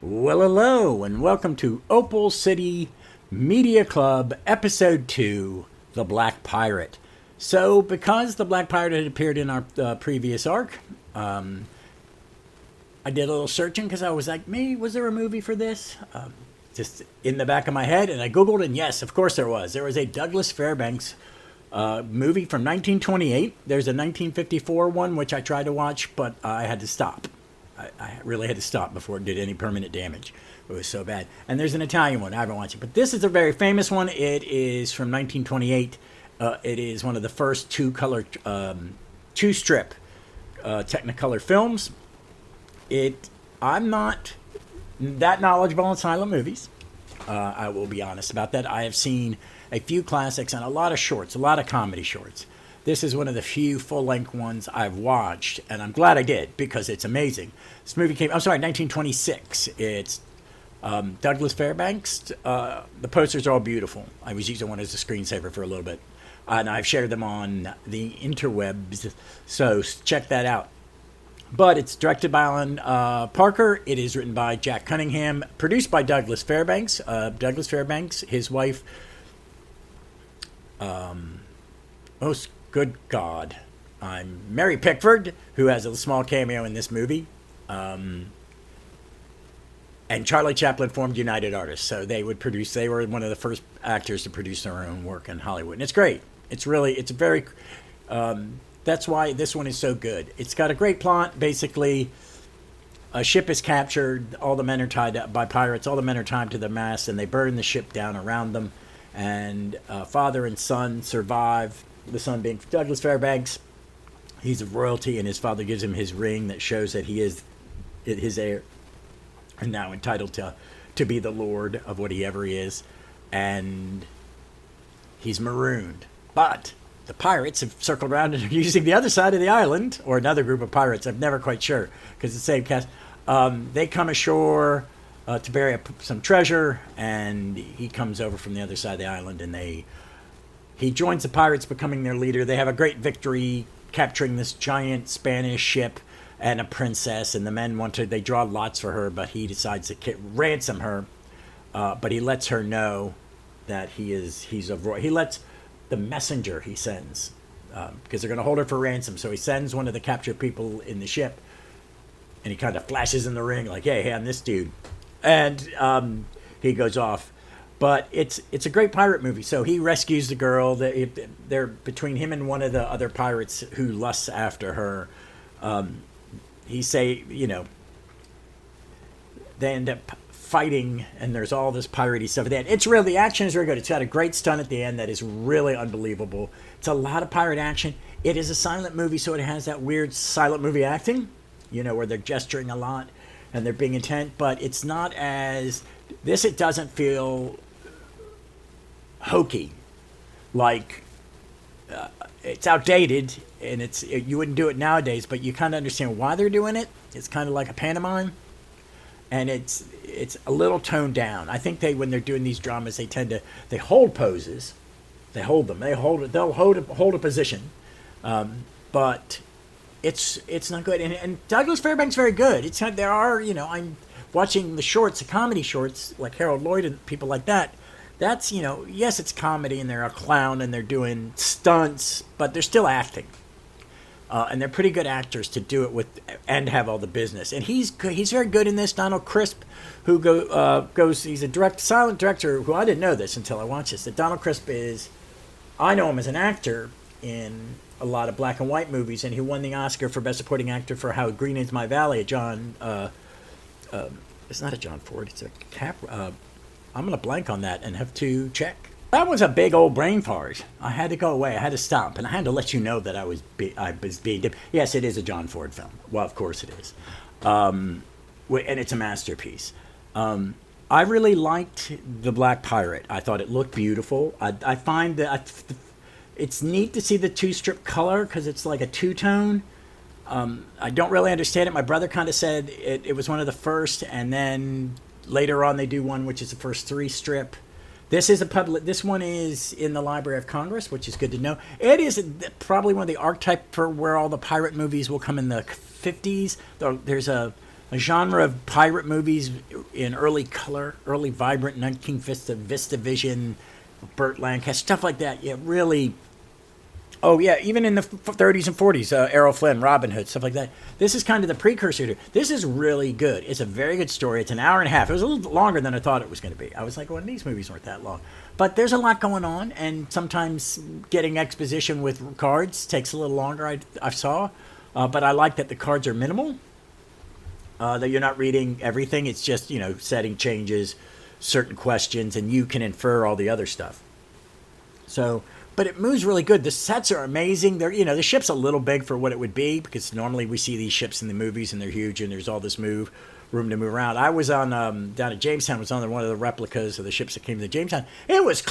Well, hello, and welcome to Opal City Media Club, Episode 2, The Black Pirate. So, because The Black Pirate had appeared in our previous arc, I did a little searching because I was like, was there a movie for this? Just in the back of my head, and I Googled, and yes, of course there was. There was a Douglas Fairbanks movie from 1928. There's a 1954 one, which I tried to watch, but I had to stop. I really had to stop before it did any permanent damage. It was so bad. And there's an Italian one. I haven't watched it. But this is a very famous one. It is from 1928. It is one of the first two-strip Technicolor films. I'm not that knowledgeable in silent movies. I will be honest about that. I have seen a few classics and a lot of shorts, a lot of comedy shorts. This is one of the few full-length ones I've watched, and I'm glad I did, because it's amazing. This movie came, 1926. It's Douglas Fairbanks. The posters are all beautiful. I was using one as a screensaver for a little bit, and I've shared them on the interwebs, so check that out. But it's directed by Alan Parker. It is written by Jack Cunningham, produced by Douglas Fairbanks. Douglas Fairbanks, his wife, good God, I'm Mary Pickford, who has a small cameo in this movie. And Charlie Chaplin formed United Artists, so they were one of the first actors to produce their own work in Hollywood. And it's great. It's very, that's why this one is so good. It's got a great plot. Basically, a ship is captured. All the men are tied up by pirates. All the men are tied to the mast, and they burn the ship down around them. And father and son survive. The son being Douglas Fairbanks. He's of royalty, and his father gives him his ring that shows that he is his heir, and now entitled to be the lord of whatever he is. And he's marooned. But the pirates have circled around and are using the other side of the island, or another group of pirates. I'm never quite sure, because it's the same cast. They come ashore to bury some treasure, and he comes over from the other side of the island, and he joins the pirates, becoming their leader. They have a great victory, capturing this giant Spanish ship and a princess, and the men they draw lots for her, but he decides to ransom her. But he lets her know that he's of royalty. He lets the messenger he sends, because they're going to hold her for ransom, so he sends one of the captured people in the ship, and he kind of flashes in the ring like, hey, I'm this dude. And he goes off. But it's a great pirate movie. So he rescues the girl. They're between him and one of the other pirates who lusts after her. They end up fighting, and there's all this piratey stuff at the end. The action is very good. It's got a great stunt at the end that is really unbelievable. It's a lot of pirate action. It is a silent movie, so it has that weird silent movie acting, where they're gesturing a lot and they're being intent. But it's not as this. It doesn't feel hokey, like it's outdated, and you wouldn't do it nowadays, but you kind of understand why they're doing it. It's kind of like a pantomime, and it's a little toned down. I think when they're doing these dramas, they hold poses, they'll hold a position, but it's not good. And Douglas Fairbanks very good. I'm watching the comedy shorts like Harold Lloyd and people like that. That's, yes, it's comedy, and they're a clown, and they're doing stunts, but they're still acting. And they're pretty good actors to do it with and have all the business. And he's very good in this. Donald Crisp, who he's a silent director, who I didn't know this until I watched this, that Donald Crisp I know him as an actor in a lot of black and white movies, and he won the Oscar for Best Supporting Actor for How Green Is My Valley, it's not a John Ford, it's a I'm going to blank on that and have to check. That was a big old brain fart. I had to go away. I had to stop, and I had to let you know that I was being... Yes, it is a John Ford film. Well, of course it is. And it's a masterpiece. I really liked The Black Pirate. I thought it looked beautiful. I find that it's neat to see the two-strip color, because it's like a two-tone. I don't really understand it. My brother kind of said it was one of the first, and then later on they do one which is the first three-strip. This one is in the Library of Congress, which is good to know. It is probably one of the archetype for where all the pirate movies will come in the 50s. There's a a genre of pirate movies in early color, early vibrant 1950s Vista Vision, Burt Lancaster, stuff like that. Yeah, really. Oh yeah, even in the 30s and 40s, Errol Flynn, Robin Hood, stuff like that. This is kind of the precursor to. This is really good. It's a very good story. It's an hour and a half. It was a little longer than I thought it was going to be. I was like, well, these movies weren't that long, but there's a lot going on, and sometimes getting exposition with cards takes a little longer. I saw, but I like that the cards are minimal. That you're not reading everything. It's just setting changes, certain questions, and you can infer all the other stuff. So. But it moves really good. The sets are amazing. They're, the ship's a little big for what it would be because normally we see these ships in the movies and they're huge and there's all this room to move around. I was on down at Jamestown. Was on one of the replicas of the ships that came to Jamestown. It was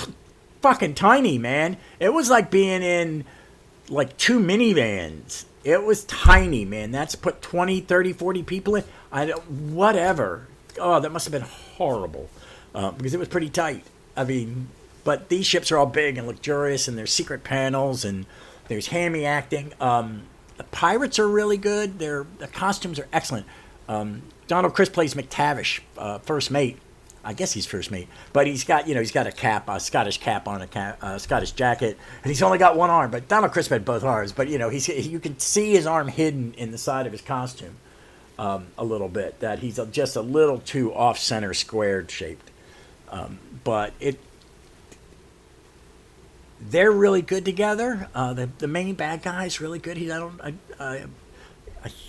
fucking tiny, man. It was like being in like 2 minivans. It was tiny, man. That's put 20, 30, 40 people in. Whatever. Oh, that must have been horrible because it was pretty tight. I mean. But these ships are all big and luxurious, and there's secret panels, and there's hammy acting. The pirates are really good. The costumes are excellent. Donald Crisp plays McTavish, first mate. I guess he's first mate, but he's got a cap, a Scottish cap on, a Scottish jacket, and he's only got one arm. But Donald Crisp had both arms. But you can see his arm hidden in the side of his costume a little bit. That he's just a little too off-center, squared shaped. But they're really good together. The main bad guy is really good. I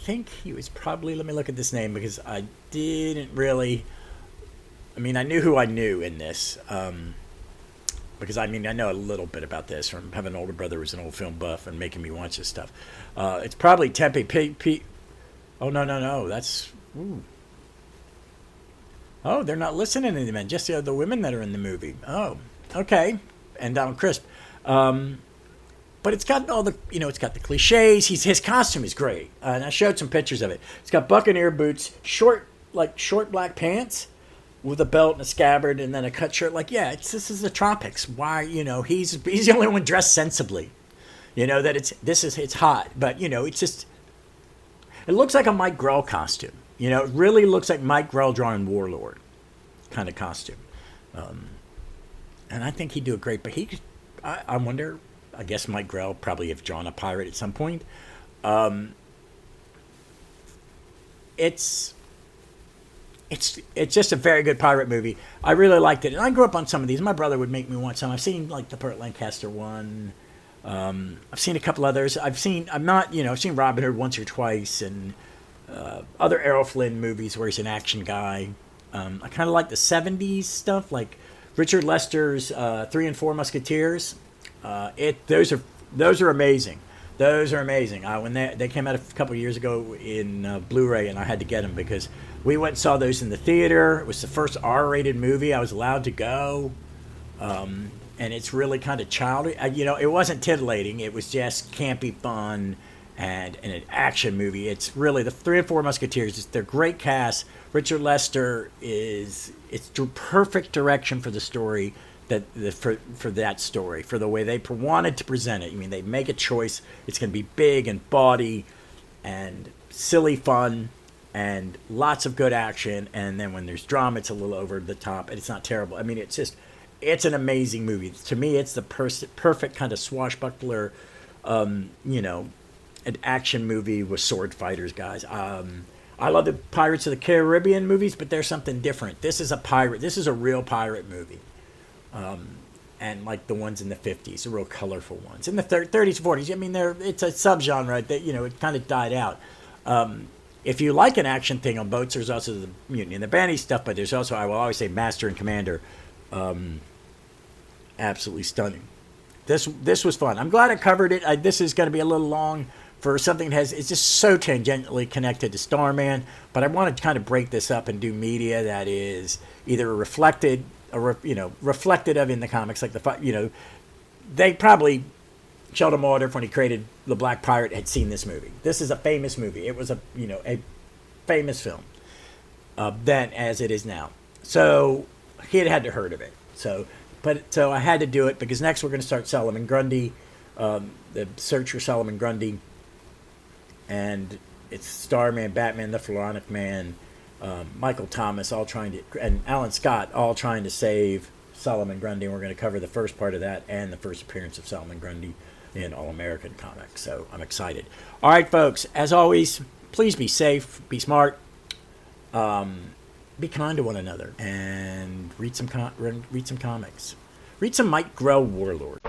think he was probably. Let me look at this name because I didn't really. I mean, I knew who I knew in this because I know a little bit about this from having an older brother who was an old film buff and making me watch this stuff. It's probably Tempe P. Oh no, that's. Ooh. Oh, they're not listening to the men, just the women that are in the movie. Oh, okay. And Donald Crisp. But it's got all the, it's got the cliches. His costume is great. And I showed some pictures of it. It's got buccaneer boots, short black pants with a belt and a scabbard and then a cut shirt. This is the tropics. Why, he's the only one dressed sensibly. That it's hot. But, it's just, it looks like a Mike Grell costume. It really looks like Mike Grell drawing Warlord kind of costume. And I think he'd do it great. But I wonder, I guess Mike Grell probably have drawn a pirate at some point. It's just a very good pirate movie. I really liked it. And I grew up on some of these. My brother would make me watch some. I've seen the Burt Lancaster one. I've seen a couple others. I've seen Robin Hood once or twice and other Errol Flynn movies where he's an action guy. I kind of like the 70s stuff, like Richard Lester's 3 and 4 Musketeers. Those are amazing. Those are amazing. When they came out a couple of years ago in Blu-ray, and I had to get them because we went and saw those in the theater. It was the first R-rated movie I was allowed to go, and it's really kind of childish. It wasn't titillating. It was just campy fun and an action movie. It's really the 3 and 4 Musketeers. They're great cast. Richard Lester it's perfect direction for the story for that story, for the way they wanted to present it. They make a choice. It's going to be big and bawdy and silly fun and lots of good action. And then when there's drama, it's a little over the top and it's not terrible. It's an amazing movie. To me, it's the perfect kind of swashbuckler, an action movie with sword fighters, guys. I love the Pirates of the Caribbean movies, but there's something different. This is a real pirate movie. And like the ones in the 50s, the real colorful ones. In the 30s, 40s, it's a subgenre that, it kind of died out. If you like an action thing on boats, there's also the Mutiny and the Banty stuff, but there's also, I will always say, Master and Commander. Absolutely stunning. This was fun. I'm glad I covered it. This is going to be a little long for something that it's just so tangentially connected to Starman, but I want to kind of break this up and do media that is either reflected of in the comics, like they probably Sheldon Waldorf, when he created The Black Pirate, had seen this movie. This is a famous movie. It was a famous film then as it is now. So he had to heard of it. So I had to do it because next we're going to start Solomon Grundy, the search for Solomon Grundy, and it's Starman, Batman, the Philharmonic Man, Michael Thomas, and Alan Scott, all trying to save Solomon Grundy. And we're going to cover the first part of that and the first appearance of Solomon Grundy in All American Comics. So I'm excited. All right, folks. As always, please be safe, be smart, be kind to one another, and read some comics. Read some Mike Grell Warlord.